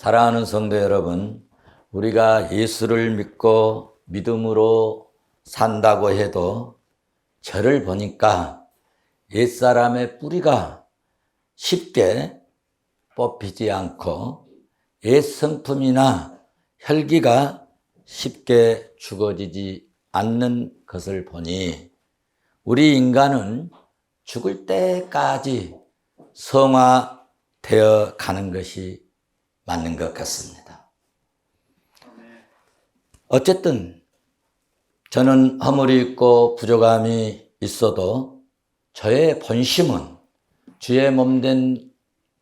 사랑하는 성도 여러분, 우리가 예수를 믿고 믿음으로 산다고 해도 저를 보니까 옛사람의 뿌리가 쉽게 뽑히지 않고 옛 성품이나 혈기가 쉽게 죽어지지 않는 것을 보니 우리 인간은 죽을 때까지 성화되어 가는 것이 맞는 것 같습니다. 어쨌든 저는 허물이 있고 부족함이 있어도 저의 본심은 주의 몸된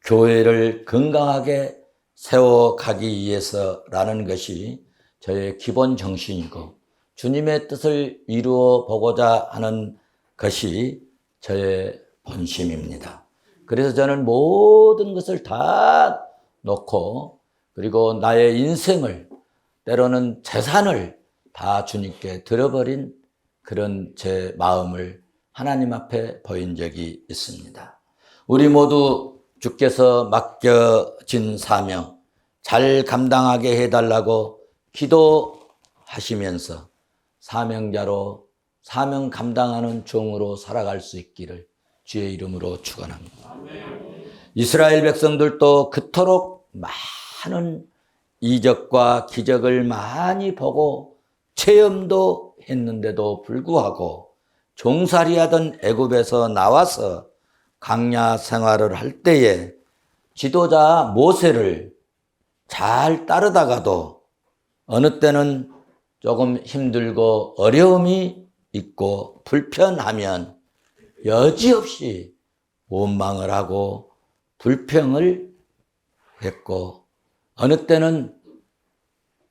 교회를 건강하게 세워가기 위해서라는 것이 저의 기본 정신이고 주님의 뜻을 이루어 보고자 하는 것이 저의 본심입니다. 그래서 저는 모든 것을 다 놓고 그리고 나의 인생을 때로는 재산을 다 주님께 드려버린 그런 제 마음을 하나님 앞에 보인 적이 있습니다. 우리 모두 주께서 맡겨진 사명 잘 감당하게 해달라고 기도하시면서 사명자로 사명 감당하는 종으로 살아갈 수 있기를 주의 이름으로 축원합니다. 이스라엘 백성들도 그토록 많은 이적과 기적을 많이 보고 체험도 했는데도 불구하고 종살이하던 애굽에서 나와서 광야 생활을 할 때에 지도자 모세를 잘 따르다가도 어느 때는 조금 힘들고 어려움이 있고 불편하면 여지없이 원망을 하고 불평을 했고 어느 때는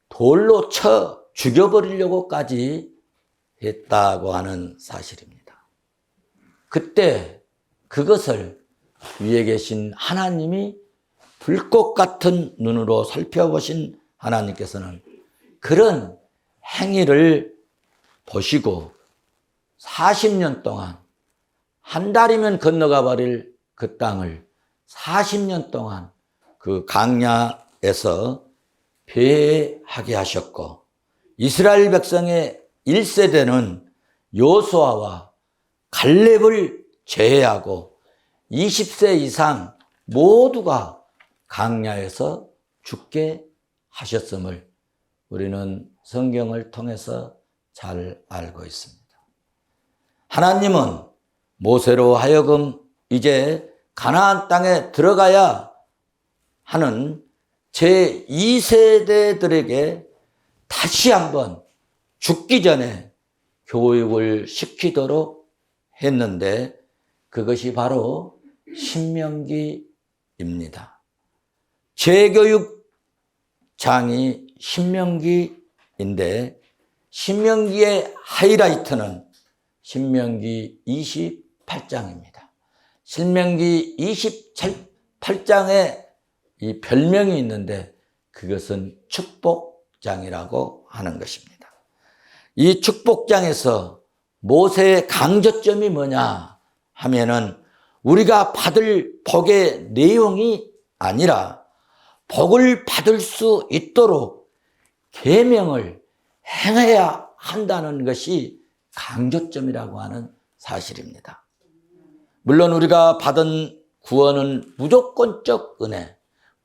돌로 쳐 죽여버리려고까지 했다고 하는 사실입니다. 그때 그것을 위에 계신 하나님이 불꽃 같은 눈으로 살펴보신 하나님께서는 그런 행위를 보시고 40년 동안 한 달이면 건너가 버릴 그 땅을 40년 동안 그 광야에서 배회하게 하셨고 이스라엘 백성의 1세대는 여호수아와 갈렙을 제외하고 20세 이상 모두가 광야에서 죽게 하셨음을 우리는 성경을 통해서 잘 알고 있습니다. 하나님은 모세로 하여금 이제 가나안 땅에 들어가야 하는 제2세대들에게 다시 한번 죽기 전에 교육을 시키도록 했는데 그것이 바로 신명기입니다. 재교육장이 신명기인데 신명기의 하이라이트는 신명기 28장입니다. 신명기 28장에 이 별명이 있는데 그것은 축복장이라고 하는 것입니다. 이 축복장에서 모세의 강조점이 뭐냐 하면은 우리가 받을 복의 내용이 아니라 복을 받을 수 있도록 계명을 행해야 한다는 것이 강조점이라고 하는 사실입니다. 물론 우리가 받은 구원은 무조건적 은혜,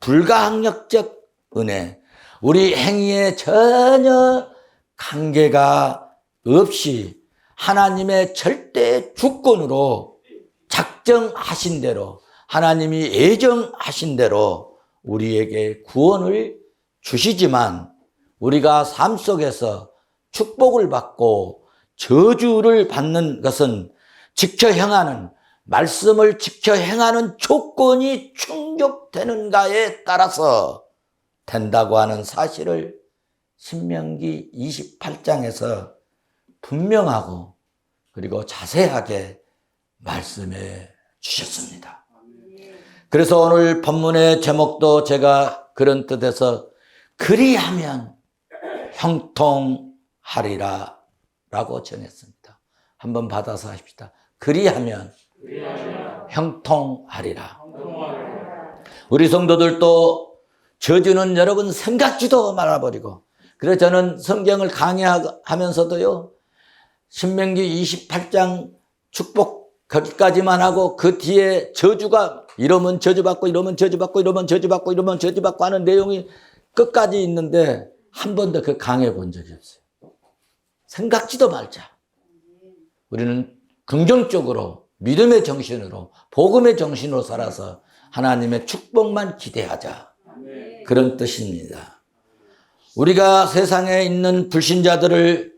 불가항력적 은혜, 우리 행위에 전혀 관계가 없이 하나님의 절대 주권으로 작정하신 대로 하나님이 예정하신 대로 우리에게 구원을 주시지만 우리가 삶 속에서 축복을 받고 저주를 받는 것은 지켜 행하는 말씀을 지켜 행하는 조건이 충족되는가에 따라서 된다고 하는 사실을 신명기 28장에서 분명하고 그리고 자세하게 말씀해 주셨습니다. 그래서 오늘 본문의 제목도 제가 그런 뜻에서 그리하면 형통하리라 라고 정했습니다. 한번 받아서 합시다. 그리하면 형통하리라. 우리 성도들도 저주는 여러분 생각지도 말아버리고, 그래서 저는 성경을 강의하면서도요, 신명기 28장 축복 거기까지만 하고 그 뒤에 저주가 이러면 저주받고 이러면 저주받고 이러면 저주받고 이러면 저주받고 하는 내용이 끝까지 있는데 한 번도 그 강의해 본 적이 없어요. 생각지도 말자. 우리는 긍정적으로 믿음의 정신으로 복음의 정신으로 살아서 하나님의 축복만 기대하자. 그런 뜻입니다. 우리가 세상에 있는 불신자들을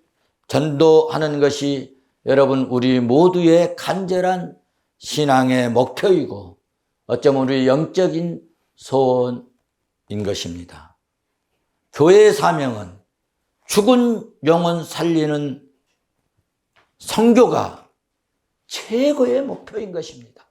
전도하는 것이 여러분 우리 모두의 간절한 신앙의 목표이고 어쩌면 우리 영적인 소원인 것입니다. 교회의 사명은 죽은 영혼 살리는 선교가 최고의 목표인 것입니다.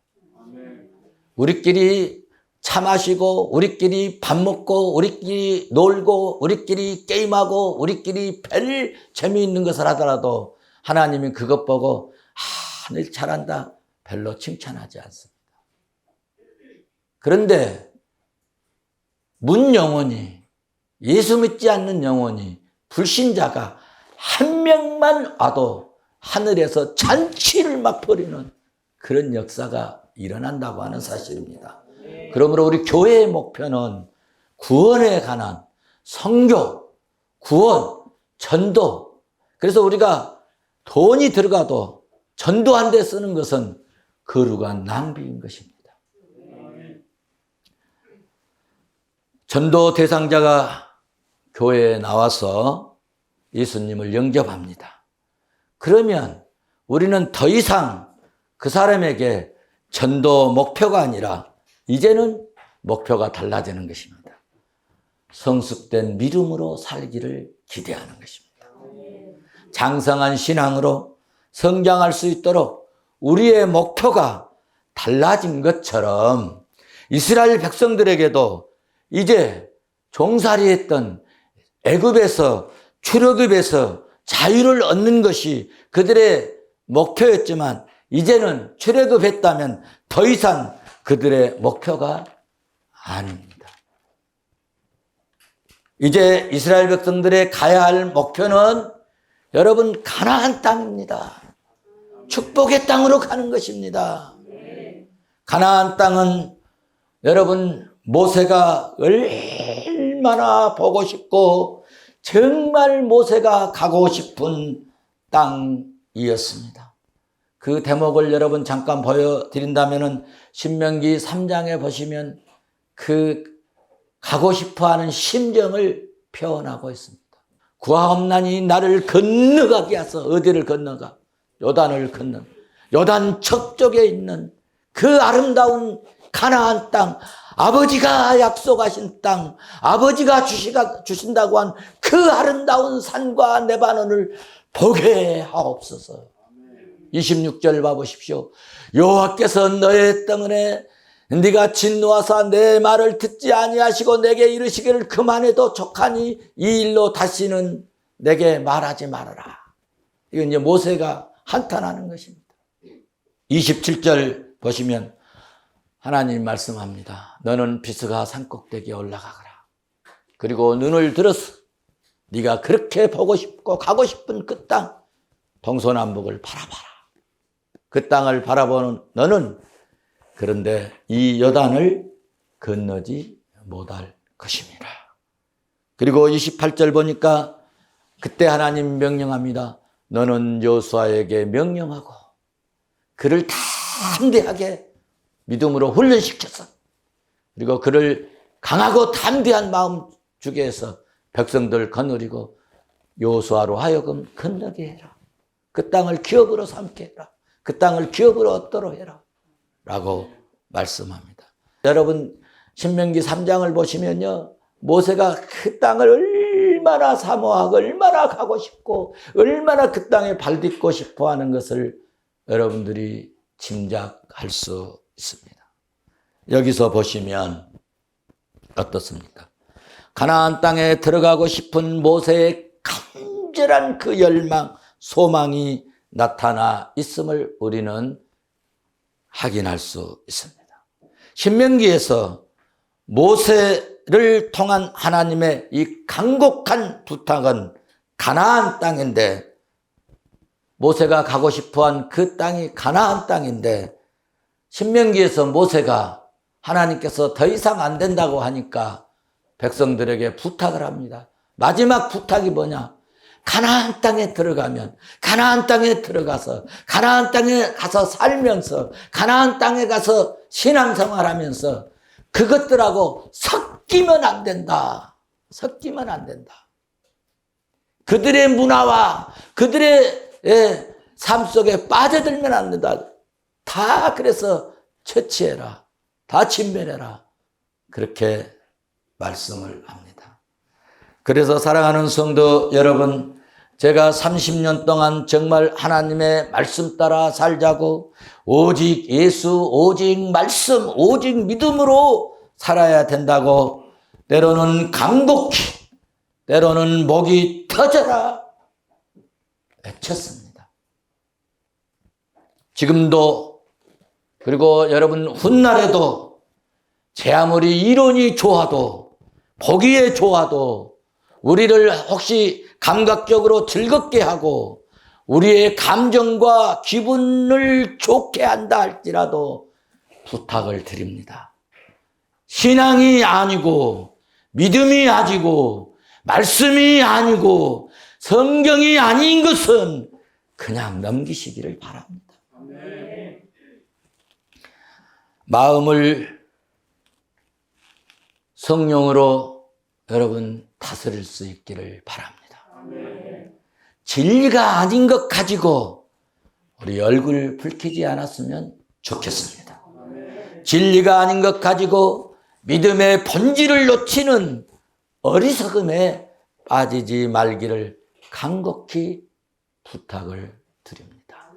우리끼리 차 마시고 우리끼리 밥 먹고 우리끼리 놀고 우리끼리 게임하고 우리끼리 별 재미있는 것을 하더라도 하나님이 그것 보고 늘 잘한다 별로 칭찬하지 않습니다. 그런데 문 영혼이 예수 믿지 않는 영혼이 불신자가 한 명만 와도 하늘에서 잔치를 막 벌이는 그런 역사가 일어난다고 하는 사실입니다. 그러므로 우리 교회의 목표는 구원에 관한 선교, 구원, 전도. 그래서 우리가 돈이 들어가도 전도한 데 쓰는 것은 거룩한 낭비인 것입니다. 전도 대상자가 교회에 나와서 예수님을 영접합니다. 그러면 우리는 더 이상 그 사람에게 전도 목표가 아니라 이제는 목표가 달라지는 것입니다. 성숙된 믿음으로 살기를 기대하는 것입니다. 장성한 신앙으로 성장할 수 있도록 우리의 목표가 달라진 것처럼 이스라엘 백성들에게도 이제 종살이했던 애굽에서 출애굽에서 자유를 얻는 것이 그들의 목표였지만 이제는 출애굽했다면 더 이상 그들의 목표가 아닙니다. 이제 이스라엘 백성들의 가야 할 목표는 여러분 가나안 땅입니다. 축복의 땅으로 가는 것입니다. 가나안 땅은 여러분 모세가 얼마나 보고 싶고 정말 모세가 가고 싶은 땅이었습니다. 그 대목을 여러분 잠깐 보여드린다면 신명기 3장에 보시면 그 가고 싶어하는 심정을 표현하고 있습니다. 구하옵나니 나를 건너가게 하소. 어디를 건너가? 요단을 건너. 요단 척쪽에 있는 그 아름다운 가나안 땅, 아버지가 약속하신 땅, 아버지가 주신다고 한 그 아름다운 산과 레바논을 보게 하옵소서. 26절 봐보십시오. 여호와께서 너의 땅에 네가 진노하사 내 말을 듣지 아니하시고 내게 이르시기를 그만해도 족하니 이 일로 다시는 내게 말하지 말아라. 이건 이제 모세가 한탄하는 것입니다. 27절 보시면 하나님 말씀합니다. 너는 비스가 산꼭대기에 올라가거라. 그리고 눈을 들어서 네가 그렇게 보고 싶고 가고 싶은 그 땅 동서남북을 바라봐라. 그 땅을 바라보는 너는 그런데 이 요단을 건너지 못할 것입니다. 그리고 28절 보니까 그때 하나님 명령합니다. 너는 여호수아에게 명령하고 그를 담대하게 믿음으로 훈련시켜서 그리고 그를 강하고 담대한 마음 주게 해서 백성들 거느리고 여호수아로 하여금 건너게 해라. 그 땅을 기업으로 삼게 해라. 그 땅을 기업으로 얻도록 해라. 라고 말씀합니다. 여러분 신명기 3장을 보시면요. 모세가 그 땅을 얼마나 사모하고 얼마나 가고 싶고 얼마나 그 땅에 발딛고 싶어 하는 것을 여러분들이 짐작할 수 있습니다. 여기서 보시면 어떻습니까? 가나안 땅에 들어가고 싶은 모세의 간절한 그 열망, 소망이 나타나 있음을 우리는 확인할 수 있습니다. 신명기에서 모세 모세를 통한 하나님의 이 간곡한 부탁은 가나안 땅인데, 모세가 가고 싶어한 그 땅이 가나안 땅인데, 신명기에서 모세가 하나님께서 더 이상 안 된다고 하니까 백성들에게 부탁을 합니다. 마지막 부탁이 뭐냐? 가나안 땅에 들어가면, 가나안 땅에 들어가서, 가나안 땅에 가서 살면서, 가나안 땅에 가서 신앙생활하면서 그것들하고 섞이면 안 된다. 섞이면 안 된다. 그들의 문화와 그들의 삶 속에 빠져들면 안 된다. 다 그래서 처치해라. 다 진멸해라. 그렇게 말씀을 합니다. 그래서 사랑하는 성도 여러분, 제가 30년 동안 정말 하나님의 말씀 따라 살자고, 오직 예수, 오직 말씀, 오직 믿음으로 살아야 된다고 때로는 간곡히, 때로는 목이 터져라 외쳤습니다. 지금도, 그리고 여러분 훗날에도 제 아무리 이론이 좋아도, 보기에 좋아도, 우리를 혹시 감각적으로 즐겁게 하고 우리의 감정과 기분을 좋게 한다 할지라도 부탁을 드립니다. 신앙이 아니고, 믿음이 아니고, 말씀이 아니고, 성경이 아닌 것은 그냥 넘기시기를 바랍니다. 마음을 성령으로 여러분 다스릴 수 있기를 바랍니다. 진리가 아닌 것 가지고 우리 얼굴 붉히지 않았으면 좋겠습니다. 진리가 아닌 것 가지고 믿음의 본질을 놓치는 어리석음에 빠지지 말기를 간곡히 부탁을 드립니다.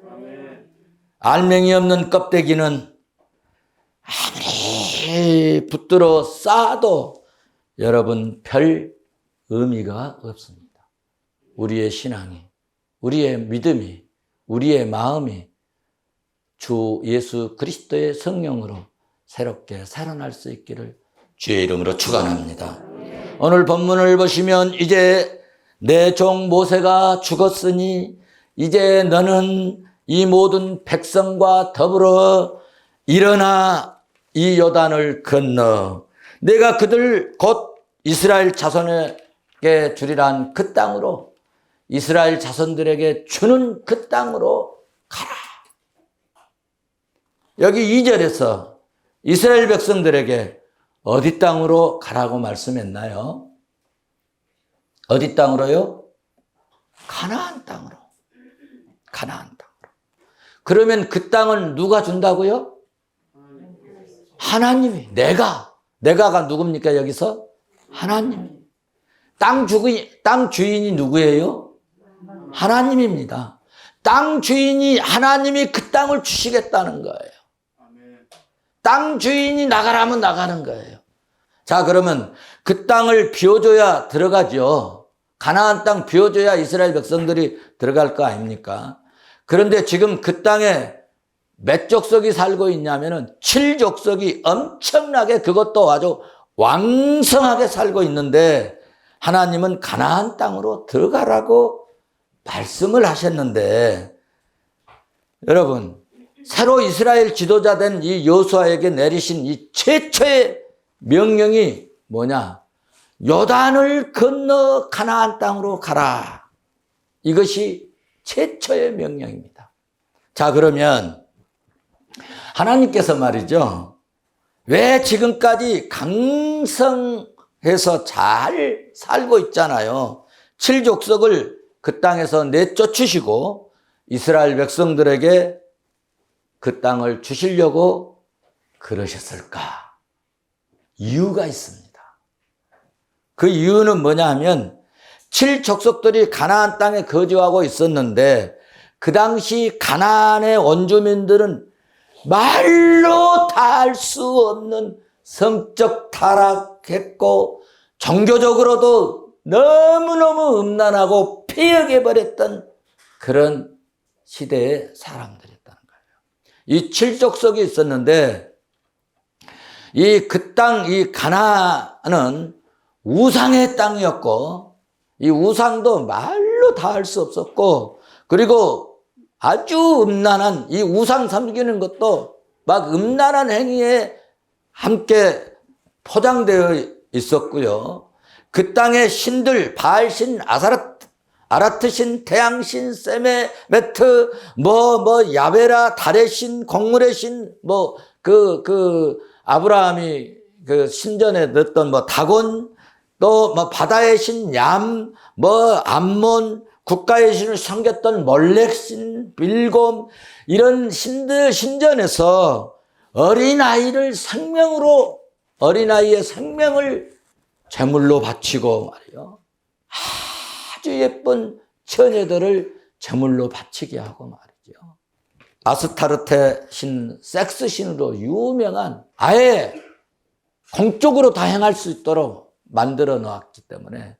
알맹이 없는 껍데기는 아무리 붙들어 쌓아도 여러분 별 의미가 없습니다. 우리의 신앙이, 우리의 믿음이, 우리의 마음이 주 예수 그리스도의 성령으로 새롭게 살아날 수 있기를 주의 이름으로 축원합니다. 오늘 본문을 보시면 이제 내 종 모세가 죽었으니 이제 너는 이 모든 백성과 더불어 일어나 이 요단을 건너 내가 그들 곧 이스라엘 자손에게 주리란 그 땅으로, 이스라엘 자손들에게 주는 그 땅으로 가라. 여기 2절에서 이스라엘 백성들에게 어디 땅으로 가라고 말씀했나요? 어디 땅으로요? 가나안 땅으로. 가나안 땅으로. 그러면 그 땅을 누가 준다고요? 하나님이. 내가가 누굽니까 여기서? 하나님이. 땅 주인이 누구예요? 하나님입니다. 땅 주인이, 하나님이 그 땅을 주시겠다는 거예요. 땅 주인이 나가라면 나가는 거예요. 자, 그러면 그 땅을 비워줘야 들어가죠. 가나안 땅 비워줘야 이스라엘 백성들이 들어갈 거 아닙니까? 그런데 지금 그 땅에 몇 족속이 살고 있냐면은 7족속이 엄청나게, 그것도 아주 왕성하게 살고 있는데, 하나님은 가나안 땅으로 들어가라고 말씀을 하셨는데, 여러분, 새로 이스라엘 지도자 된 이 여호수아에게 내리신 이 최초의 명령이 뭐냐? 요단을 건너 가나안 땅으로 가라. 이것이 최초의 명령입니다. 자, 그러면 하나님께서 말이죠, 왜 지금까지 강성해서 잘 살고 있잖아요. 7족속을 그 땅에서 내쫓으시고 이스라엘 백성들에게 그 땅을 주시려고 그러셨을까? 이유가 있습니다. 그 이유는 뭐냐 하면 7족속들이 가나안 땅에 거주하고 있었는데, 그 당시 가나안의 원주민들은 말로 다 할 수 없는 성적 타락했고 종교적으로도 너무너무 음란하고 폐역해버렸던 그런 시대의 사람들이었다는 거예요. 이 7족속이 있었는데, 이 가나안은 우상의 땅이었고, 이 우상도 말로 다 할 수 없었고, 그리고 아주 음란한, 이 우상 섬기는 것도 막 음란한 행위에 함께 포장되어 있었고요. 그 땅의 신들, 바알신, 아라트신, 태양신, 세메메트, 야베라, 달의 신, 곡물의 신, 아브라함이 그 신전에 넣었던 다곤, 또 바다의 신, 얌, 암몬, 국가의 신을 섬겼던 몰렉신, 빌곰, 이런 신들 신전에서 어린아이의 생명을 제물로 바치고 말이요. 아주 예쁜 처녀들을 제물로 바치게 하고 말이죠. 아스타르테 신, 섹스 신으로 유명한, 아예 공적으로 다 행할 수 있도록 만들어 놓았기 때문에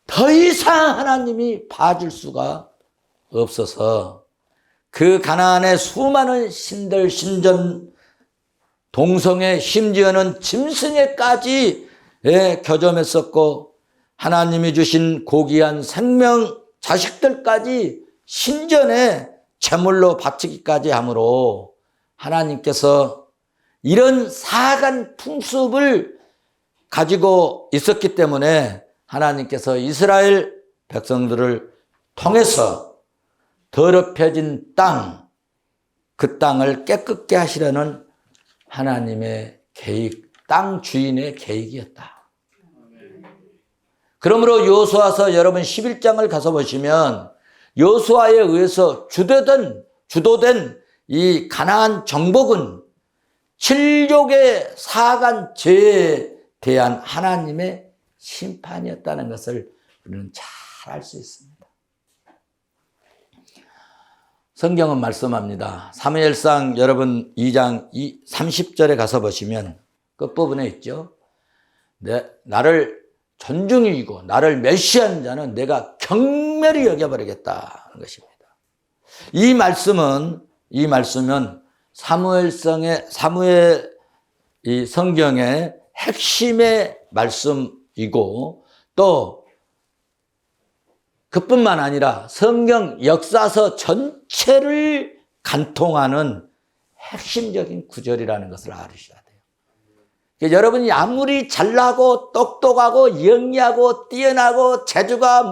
더 이상 하나님이 봐줄 수가 없어서 그 가나안의 수많은 신들, 신전, 동성애, 심지어는 짐승에까지 교점했었고, 하나님이 주신 고귀한 생명, 자식들까지 신전에 제물로 바치기까지 하므로 하나님께서 이런 사악한 풍습을 가지고 있었기 때문에 하나님께서 이스라엘 백성들을 통해서 더럽혀진 땅, 그 땅을 깨끗게 하시려는 하나님의 계획, 땅 주인의 계획이었다. 그러므로 여호수아서 여러분 11장을 가서 보시면 여호수아에 의해서 주도된 이 가나안 정복은 7족의 사악한 죄에 대한 하나님의 심판이었다는 것을 우리는 잘 알 수 있습니다. 성경은 말씀합니다. 사무엘상 여러분 2장 30절에 가서 보시면 끝부분에 있죠. 나를 존중히 여기고 나를 멸시한 자는 내가 경멸히 여겨버리겠다는 것입니다. 이 말씀은 사무엘 이 성경의 핵심의 말씀이고, 또 그뿐만 아니라 성경 역사서 전체를 간통하는 핵심적인 구절이라는 것을 알으셔야 돼요. 그러니까 여러분이 아무리 잘나고 똑똑하고 영리하고 뛰어나고 재주가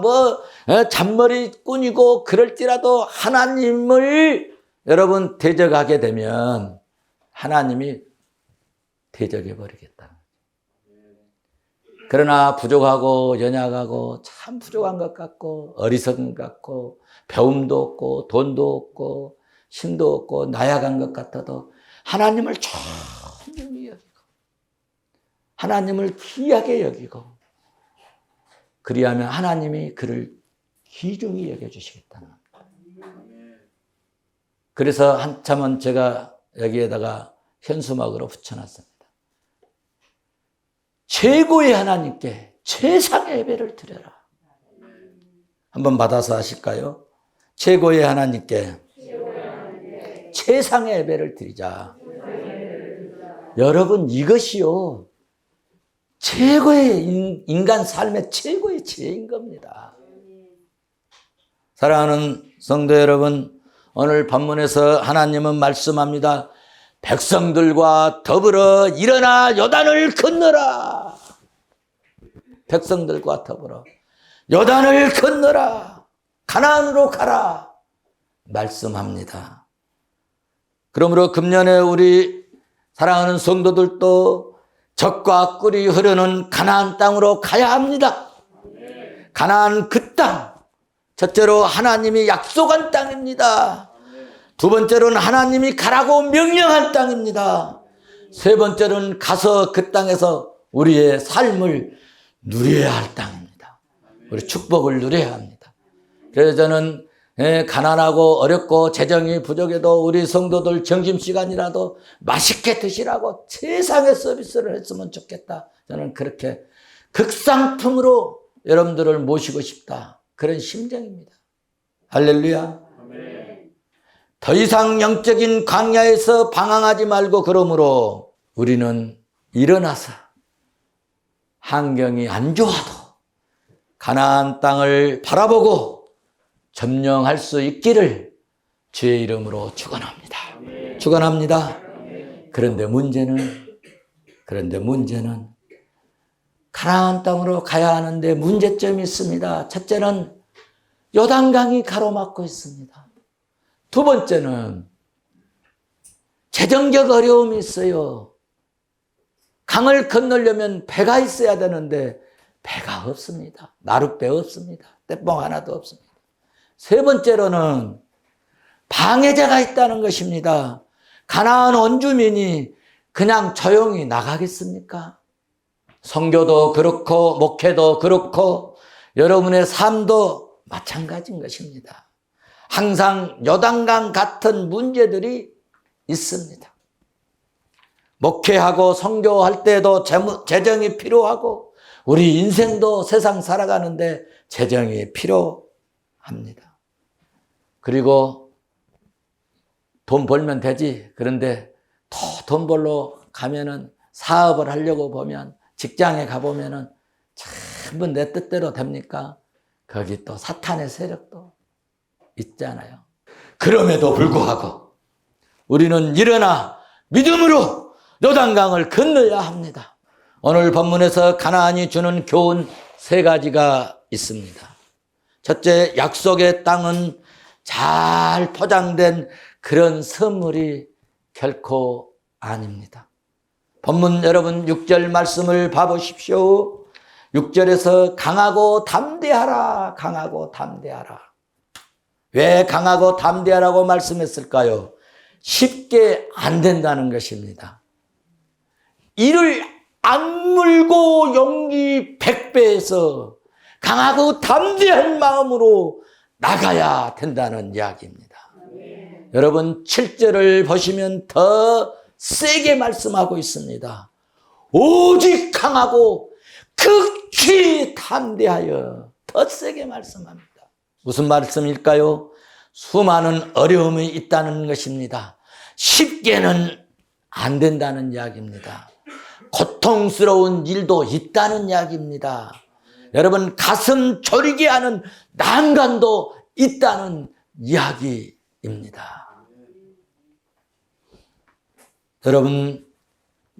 잔머리꾼이고 그럴지라도 하나님을 여러분 대적하게 되면 하나님이 대적해버리겠다. 그러나 부족하고 연약하고 참 부족한 것 같고 어리석은 것 같고 배움도 없고 돈도 없고 힘도 없고 나약한 것 같아도 하나님을 존중히 여기고 하나님을 귀하게 여기고, 그리하면 하나님이 그를 귀중히 여겨주시겠다는 겁니다. 그래서 한참은 제가 여기에다가 현수막으로 붙여놨습니다. 최고의 하나님께 최상의 예배를 드려라. 한번 받아서 하실까요? 최고의 하나님께 최상의 예배를 드리자. 여러분, 이것이요 최고의 인간 삶의 최고의 지혜인 겁니다. 사랑하는 성도 여러분, 오늘 본문에서 하나님은 말씀합니다. 백성들과 더불어 일어나 요단을 건너라. 백성들과 더불어 요단을 건너라. 가나안으로 가라. 말씀합니다. 그러므로 금년에 우리 사랑하는 성도들도 젖과 꿀이 흐르는 가나안 땅으로 가야 합니다. 가나안 그 땅, 첫째로 하나님이 약속한 땅입니다. 두 번째로는 하나님이 가라고 명령한 땅입니다. 세 번째로는 가서 그 땅에서 우리의 삶을 누려야 할 땅입니다. 우리 축복을 누려야 합니다. 그래서 저는 가난하고 어렵고 재정이 부족해도 우리 성도들 점심시간이라도 맛있게 드시라고 최상의 서비스를 했으면 좋겠다. 저는 그렇게 극상품으로 여러분들을 모시고 싶다. 그런 심정입니다. 할렐루야. 더 이상 영적인 광야에서 방황하지 말고, 그러므로 우리는 일어나서 환경이 안 좋아도 가나안 땅을 바라보고 점령할 수 있기를 주의 이름으로 축원합니다. 축원합니다. 그런데 문제는 가나안 땅으로 가야 하는데 문제점이 있습니다. 첫째는 요단강이 가로막고 있습니다. 두 번째는 재정적 어려움이 있어요. 강을 건너려면 배가 있어야 되는데 배가 없습니다. 나룻배 없습니다. 떼뽕 하나도 없습니다. 세 번째로는 방해자가 있다는 것입니다. 가나안 원주민이 그냥 조용히 나가겠습니까? 선교도 그렇고 목회도 그렇고 여러분의 삶도 마찬가지인 것입니다. 항상 요단강 같은 문제들이 있습니다. 목회하고 선교할 때도 재정이 필요하고 우리 인생도 세상 살아가는데 재정이 필요합니다. 그리고 돈 벌면 되지. 그런데 또 돈 벌러 가면은 사업을 하려고 보면 직장에 가보면은 전부 내 뜻대로 됩니까? 거기 또 사탄의 세력도 있잖아요. 그럼에도 불구하고 우리는 일어나 믿음으로 요단강을 건너야 합니다. 오늘 본문에서 가나안이 주는 교훈 세 가지가 있습니다. 첫째, 약속의 땅은 잘 포장된 그런 선물이 결코 아닙니다. 본문 여러분 6절 말씀을 봐보십시오. 6절에서 강하고 담대하라, 강하고 담대하라. 왜 강하고 담대하라고 말씀했을까요? 쉽게 안 된다는 것입니다. 이를 악물고 용기 100배에서 강하고 담대한 마음으로 나가야 된다는 이야기입니다. 여러분 7절을 보시면 더 세게 말씀하고 있습니다. 오직 강하고 극히 담대하여, 더 세게 말씀합니다. 무슨 말씀일까요? 수많은 어려움이 있다는 것입니다. 쉽게는 안 된다는 이야기입니다. 고통스러운 일도 있다는 이야기입니다. 여러분 가슴 졸이게 하는 난간도 있다는 이야기입니다. 여러분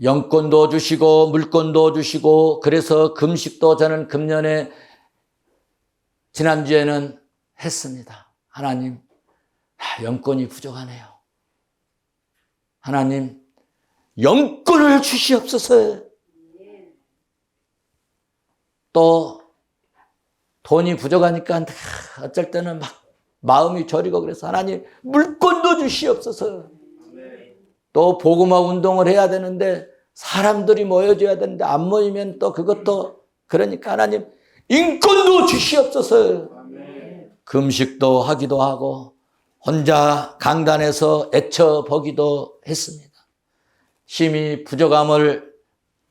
영권도 주시고 물권도 주시고 그래서 금식도 저는 금년에 지난주에는 했습니다. 하나님, 영권이 부족하네요. 하나님, 영권을 주시옵소서. 또 돈이 부족하니까 어쩔 때는 막 마음이 저리고 그래서 하나님, 물권도 주시옵소서. 또 복음화 운동을 해야 되는데 사람들이 모여줘야 되는데 안 모이면 또 그것도 그러니까 하나님 인권도 주시옵소서. 금식도 하기도 하고 혼자 강단에서 애쳐보기도 했습니다. 심히 부족함을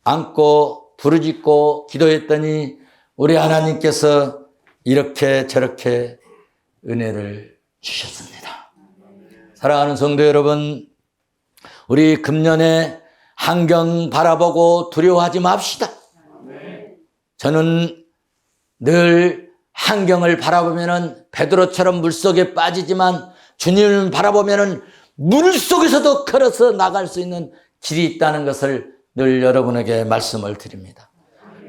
안고 부르짖고 기도했더니 우리 하나님께서 이렇게 저렇게 은혜를 주셨습니다. 사랑하는 성도 여러분, 우리 금년에 환경 바라보고 두려워하지 맙시다. 저는 늘 환경을 바라보면은 베드로처럼 물속에 빠지지만 주님을 바라보면은 물속에서도 걸어서 나갈 수 있는 길이 있다는 것을 늘 여러분에게 말씀을 드립니다.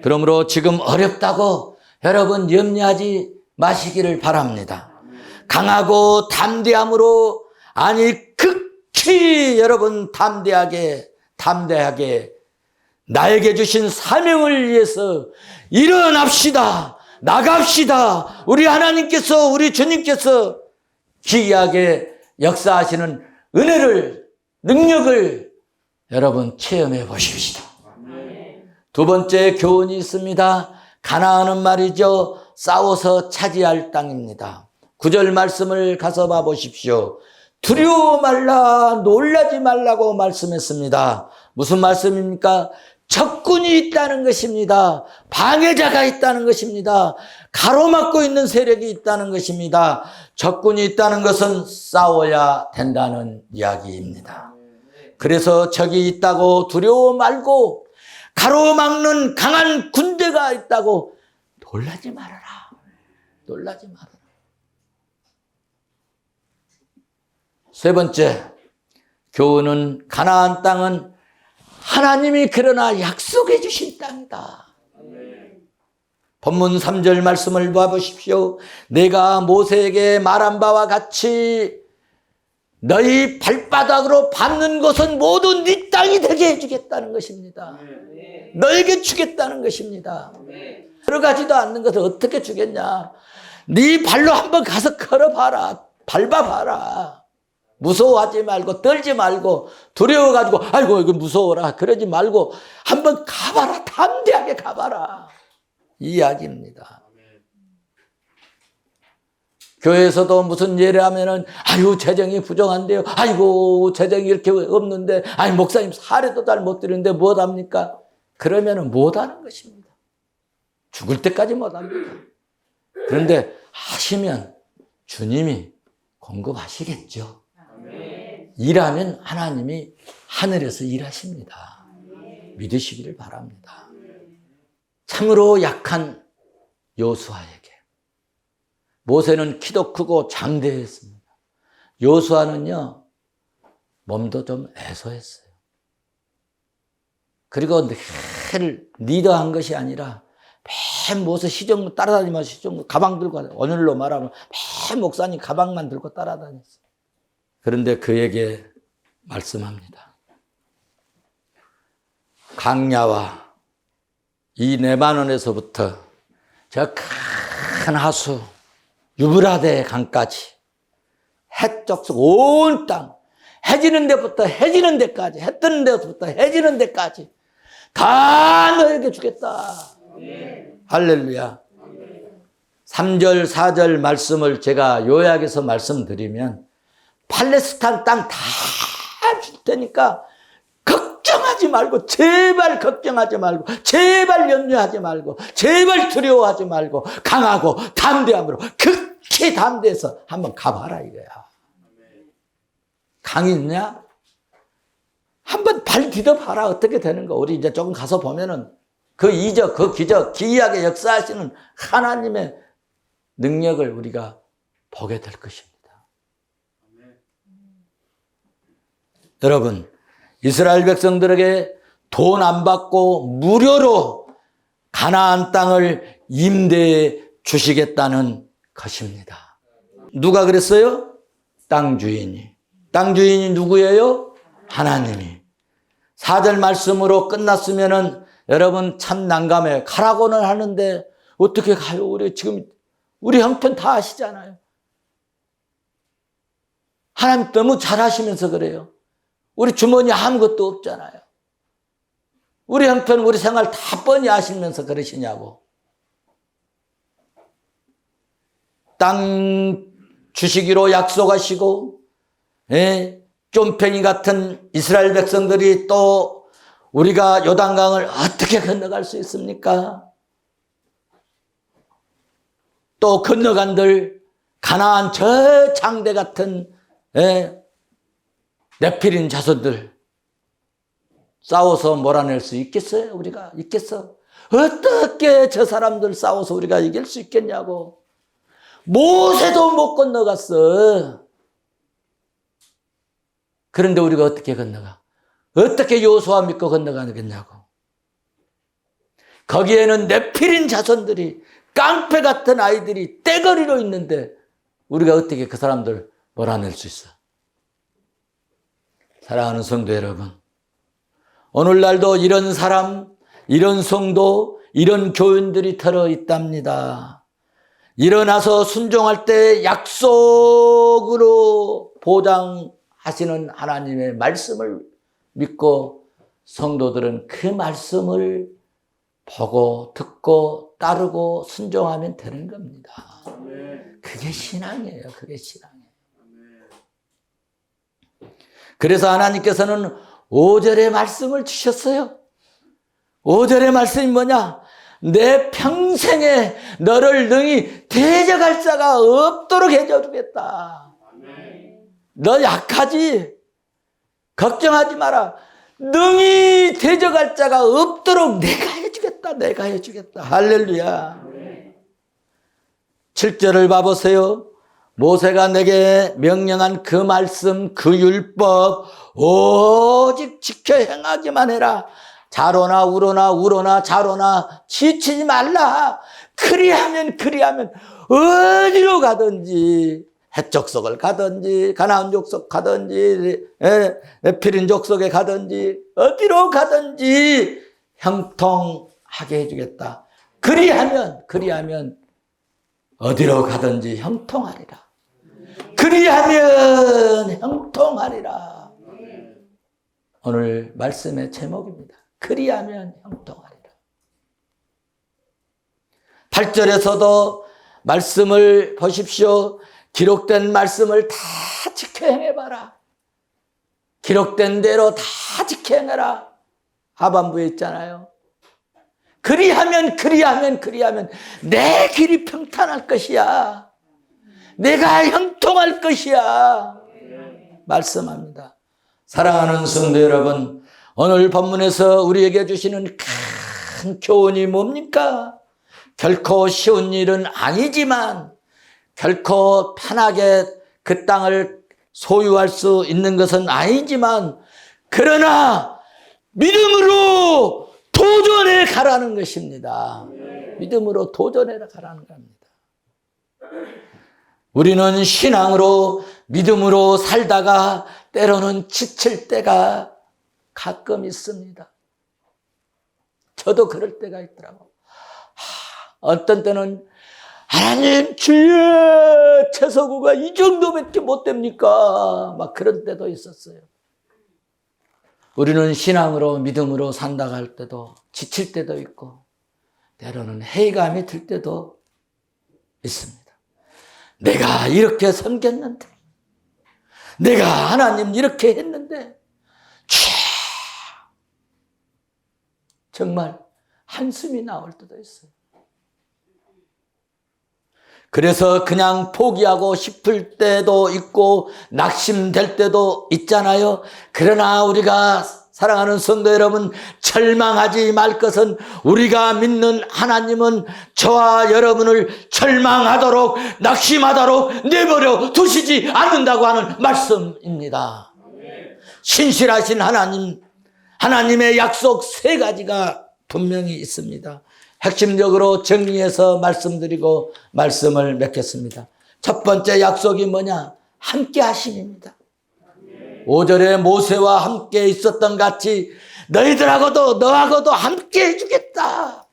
그러므로 지금 어렵다고 여러분 염려하지 마시기를 바랍니다. 강하고 담대함으로, 아니 극히 여러분 담대하게 나에게 주신 사명을 위해서 일어납시다. 나갑시다. 우리 하나님께서, 우리 주님께서 기이하게 역사하시는 은혜를, 능력을 여러분 체험해 보십시다. 두 번째 교훈이 있습니다. 가나안은 말이죠, 싸워서 차지할 땅입니다. 9절 말씀을 가서 봐 보십시오. 두려워 말라, 놀라지 말라고 말씀했습니다. 무슨 말씀입니까? 적군이 있다는 것입니다. 방해자가 있다는 것입니다. 가로막고 있는 세력이 있다는 것입니다. 적군이 있다는 것은 싸워야 된다는 이야기입니다. 그래서 적이 있다고 두려워 말고 가로막는 강한 군대가 있다고 놀라지 말아라. 놀라지 말아라. 세 번째, 교훈은 가나안 땅은 하나님이 그러나 약속해 주신 땅이다. 본문 3절 말씀을 봐보십시오. 내가 모세에게 말한 바와 같이 너희 발바닥으로 밟는 것은 모두 네 땅이 되게 해주겠다는 것입니다. 너에게 주겠다는 것입니다. 들어가지도 않는 것을 어떻게 주겠냐. 네 발로 한번 가서 걸어봐라. 밟아봐라. 무서워하지 말고 떨지 말고 두려워가지고 아이고 이거 무서워라 그러지 말고 한번 가봐라. 담대하게 가봐라. 이 이야기입니다. 교회에서도 무슨 예를 하면은 아유 재정이 부정한데요. 아이고 재정이 이렇게 없는데 아니 목사님 사례도 잘 못 드리는데 못합니까? 그러면은 못하는 것입니다. 죽을 때까지 못합니다. 그런데 하시면 주님이 공급하시겠죠. 일하면 하나님이 하늘에서 일하십니다. 믿으시기를 바랍니다. 참으로 약한 여호수아에게 모세는 키도 크고 장대했습니다. 여호수아는요 몸도 좀 애소했어요. 그리고 늘 리더한 것이 아니라 매 모세 시정부 따라다니면서 시정부 가방 들고 오늘로 말하면 매 목사님 가방만 들고 따라다녔어요. 그런데 그에게 말씀합니다. 강야와 이 레바논에서부터 저 큰 하수 유브라데 강까지 해적속 온 땅 해지는 데부터 해지는 데까지 해 뜨는 데부터 해지는 데까지 다 너에게 주겠다. 할렐루야. 3절 4절 말씀을 제가 요약해서 말씀드리면 팔레스타인 땅 다 줄 테니까 걱정하지 말고 제발 걱정하지 말고 제발 염려하지 말고 제발 두려워하지 말고 강하고 담대함으로 극히 담대해서 한번 가봐라 이거야. 강이 있냐? 한번 발 디뎌봐라. 어떻게 되는가. 우리 이제 조금 가서 보면은 그 이적, 그 기적, 기이하게 역사하시는 하나님의 능력을 우리가 보게 될 것입니다. 여러분, 이스라엘 백성들에게 돈 안 받고 무료로 가나안 땅을 임대해 주시겠다는 것입니다. 누가 그랬어요? 땅 주인이. 땅 주인이 누구예요? 하나님이. 4절 말씀으로 끝났으면은 여러분 참 난감해요. 가라고는 하는데 어떻게 가요? 우리 지금 우리 형편 다 아시잖아요. 하나님 너무 잘하시면서 그래요. 우리 주머니에 아무것도 없잖아요. 우리 형편 우리 생활 다 뻔히 아시면서 그러시냐고. 땅 주시기로 약속하시고 쫌팽이 같은 이스라엘 백성들이 또 우리가 요단강을 어떻게 건너갈 수 있습니까? 또 건너간들 가나안 저 장대 같은 네피림 자손들 싸워서 몰아낼 수 있겠어요? 우리가 있겠어? 어떻게 저 사람들 싸워서 우리가 이길 수 있겠냐고. 모세도 못 건너갔어. 그런데 우리가 어떻게 건너가? 어떻게 여호수아 믿고 건너가겠냐고. 거기에는 네피림 자손들이 깡패 같은 아이들이 떼거리로 있는데 우리가 어떻게 그 사람들 몰아낼 수 있어? 사랑하는 성도 여러분, 오늘날도 이런 사람, 이런 성도, 이런 교인들이 들어있답니다. 일어나서 순종할 때 약속으로 보장하시는 하나님의 말씀을 믿고 성도들은 그 말씀을 보고 듣고 따르고 순종하면 되는 겁니다. 그게 신앙이에요. 그게 신앙이에요. 그래서 하나님께서는 5절의 말씀을 주셨어요. 5절의 말씀이 뭐냐? 내 평생에 너를 능히 대적할 자가 없도록 해줘주겠다. 너 약하지? 걱정하지 마라. 능히 대적할 자가 없도록 내가 해주겠다. 내가 해주겠다. 할렐루야. 7절을 봐보세요. 모세가 내게 명령한 그 말씀, 그 율법 오직 지켜 행하기만 해라. 자로나 우로나 자로나 지치지 말라. 그리하면 어디로 가든지, 헷 족속을 가든지 가나안 족속 가든지 에피린 족속에 가든지 어디로 가든지 형통하게 해주겠다. 그리하면 어디로 가든지 형통하리라. 그리하면 형통하리라. 오늘 말씀의 제목입니다. 그리하면 형통하리라. 8절에서도 말씀을 보십시오. 기록된 말씀을 다 지켜 행해봐라. 기록된 대로 다 지켜 행해라. 하반부에 있잖아요. 그리하면 내 길이 평탄할 것이야. 내가 형통할 것이야. 말씀합니다. 사랑하는 성도 여러분, 오늘 본문에서 우리에게 주시는 큰 교훈이 뭡니까? 결코 쉬운 일은 아니지만, 결코 편하게 그 땅을 소유할 수 있는 것은 아니지만, 그러나 믿음으로 도전해 가라는 것입니다. 믿음으로 도전해 가라는 겁니다. 우리는 신앙으로 믿음으로 살다가 때로는 지칠 때가 가끔 있습니다. 저도 그럴 때가 있더라고. 어떤 때는 하나님 주의 채소구가 이 정도밖에 못 됩니까? 막 그런 때도 있었어요. 우리는 신앙으로 믿음으로 산다고 할 때도 지칠 때도 있고 때로는 회의감이 들 때도 있습니다. 내가 이렇게 섬겼는데, 내가 하나님 이렇게 했는데 정말 한숨이 나올 때도 있어요. 그래서 그냥 포기하고 싶을 때도 있고 낙심될 때도 있잖아요. 그러나 우리가 사랑하는 성도 여러분, 절망하지 말 것은 우리가 믿는 하나님은 저와 여러분을 절망하도록 낙심하도록 내버려 두시지 않는다고 하는 말씀입니다. 신실하신 하나님의 약속 3가지가 분명히 있습니다. 핵심적으로 정리해서 말씀드리고 말씀을 맺겠습니다. 첫 번째 약속이 뭐냐? 함께 하심입니다. 5절에 모세와 함께 있었던 같이 너하고도 함께 해주겠다.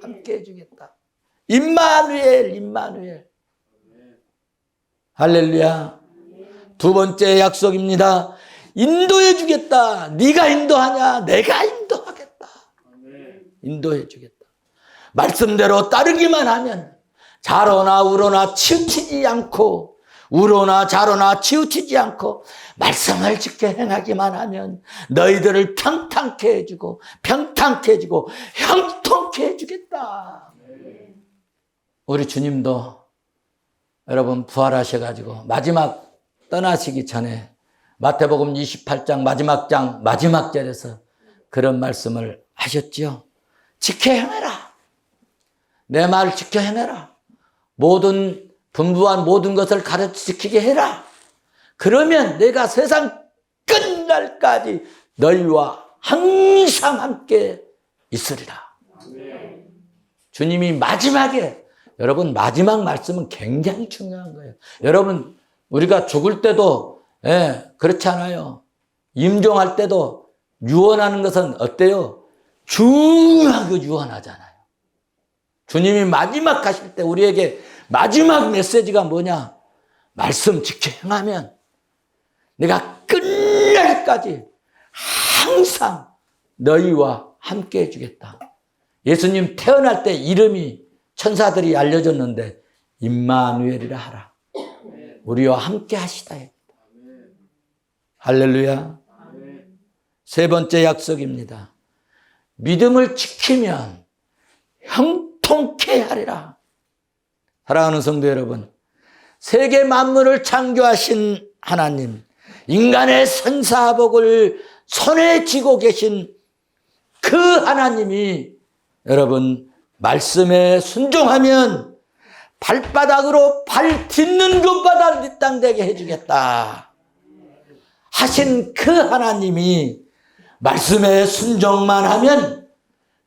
함께 해주겠다. 임마누엘. 할렐루야. 두 번째 약속입니다. 인도해 주겠다. 네가 인도하냐? 내가 인도하겠다. 인도해 주겠다. 말씀대로 따르기만 하면 자로나 우로나 치우치지 않고 말씀을 지켜 행하기만 하면 너희들을 평탄케 해주고 형통케 해주겠다. 우리 주님도 여러분 부활하셔가지고 마지막 떠나시기 전에 마태복음 28장 마지막 절에서 그런 말씀을 하셨죠. 지켜 행하라. 내 말 지켜 행하라. 모든 분부한 모든 것을 가르쳐 지키게 해라. 그러면 내가 세상 끝날까지 너희와 항상 함께 있으리라. 주님이 마지막에, 여러분 마지막 말씀은 굉장히 중요한 거예요. 여러분 우리가 죽을 때도 그렇지 않아요. 임종할 때도 유언하는 것은 어때요? 중요하게 유언하잖아요. 주님이 마지막 가실 때 우리에게 마지막 메시지가 뭐냐? 말씀 지켜 행하면 내가 끝날까지 항상 너희와 함께 해주겠다. 예수님 태어날 때 이름이 천사들이 알려줬는데 임마누엘이라 하라. 우리와 함께 하시다. 할렐루야. 세 번째 약속입니다. 믿음을 지키면 형통케 하리라. 사랑하는 성도 여러분, 세계 만물을 창조하신 하나님, 인간의 생사복을 손에 쥐고 계신 그 하나님이 여러분 말씀에 순종하면 발바닥으로 발 딛는 것보다 네 땅 되게 해주겠다 하신 그 하나님이 말씀에 순종만 하면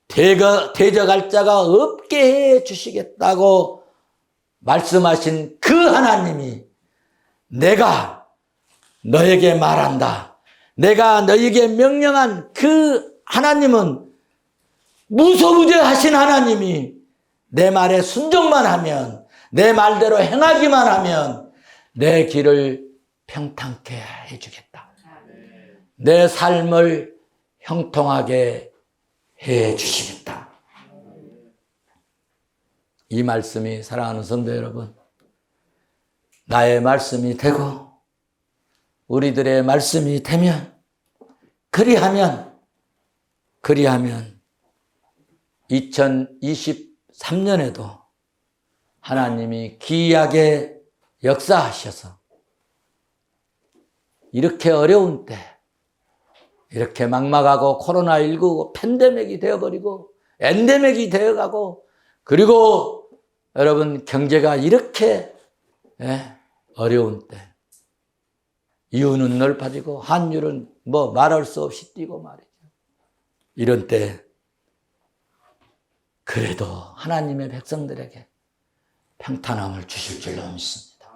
대적할 자가 없게 해 주시겠다고 말씀하신 그 하나님이 내가 너에게 말한다. 내가 너에게 명령한 그 하나님은 무소부재하신 하나님이 내 말에 순종만 하면 내 말대로 행하기만 하면 내 길을 평탄케 해주겠다. 내 삶을 형통하게 해주시겠다. 이 말씀이 사랑하는 성도 여러분 나의 말씀이 되고 우리들의 말씀이 되면 그리하면 2023년에도 하나님이 기이하게 역사하셔서 이렇게 어려운 때 이렇게 막막하고 코로나19 팬데믹이 되어버리고 엔데믹이 되어가고 그리고 여러분 경제가 이렇게 어려운 때 이유는 넓어지고 환율은 뭐 말할 수 없이 뛰고 말이죠. 이런 때 그래도 하나님의 백성들에게 평탄함을 주실 줄로 믿습니다.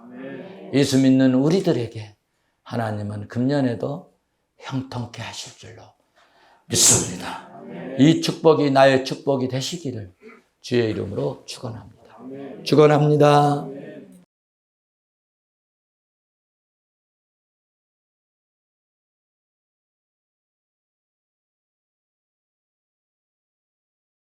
예수 믿는 우리들에게 하나님은 금년에도 형통케 하실 줄로 믿습니다. 이 축복이 나의 축복이 되시기를 주의 이름으로 축원합니다. 축원합니다.